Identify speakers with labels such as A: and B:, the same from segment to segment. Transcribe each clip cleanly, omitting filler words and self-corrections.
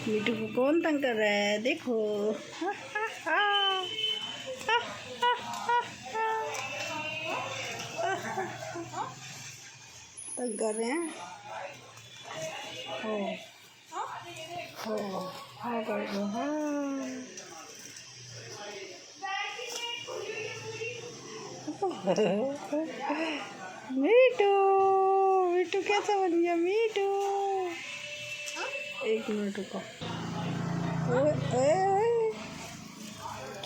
A: मीठू को कौन तंग कर रहा है? देखो तंग कर रहे हैं। हाँ कर दो। हाँ मीठू मीठू कैसा बन गया मीठू? एक मिनट रुको।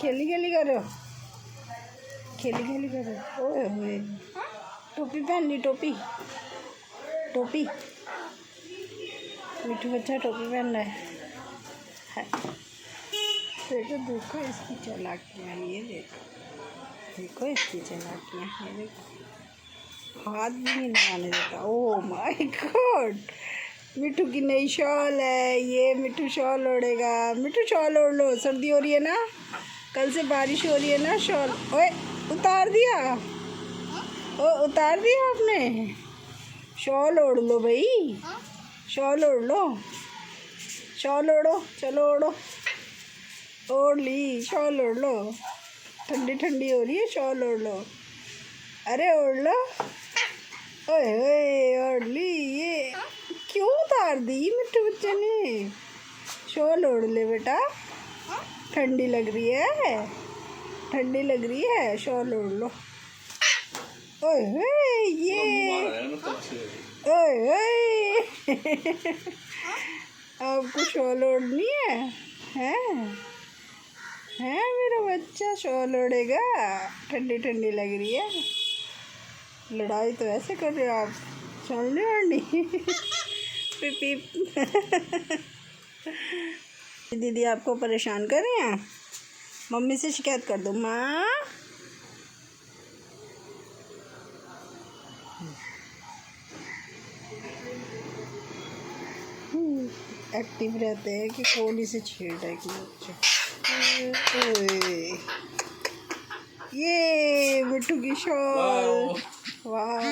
A: खेली खेली करो, खेली खेली करो। ओए ओए टोपी पहन ली, टोपी टोपी। मीठू बच्चा टोपी पहन रहा है। देखो देखो इसकी चालाकियाँ, ये देखो देखो इसकी चालाकियाँ, ये देखो हाथ भी नहीं लगाने देता। ओह माय गॉड, मिठू की नई शॉल है ये। मिठू शॉल ओढ़ेगा। मिठू शॉल ओढ़ लो, सर्दी हो रही है ना, कल से बारिश हो रही है ना। शॉल ओए उतार दिया, ओ उतार दिया आपने। शॉल ओढ़ लो भाई, शॉल ओढ़ लो, शॉल ओढ़ो, चलो ओढ़ो। ओढ़ ली, शॉल ओढ़ लो, ठंडी ठंडी हो रही है, शॉल ओढ़ लो। अरे ओढ़ लो। ओए ओए ओढ़ ली। ये क्यों उतार दी मिट्टू बच्चे ने? शॉल ओढ़ ले बेटा, ठंडी लग रही है, ठंडी लग रही है, शॉल ओढ़ लो। ओए ओए ये ओए ओए आपको शॉल ओढ़नी है? हैं मेरा बच्चा शॉल ओढ़ेगा? ठंडी ठंडी लग रही है। लड़ाई तो ऐसे कर रहे हो आप, शॉल नहीं ओढ़नी। पिप पिप। दीदी आपको परेशान कर रहे हैं? मम्मी से शिकायत कर दो। माँ एक्टिव रहते हैं कि कोहली से छेड़ है कि बच्चे। ये मिट्टू की शॉल, वाह।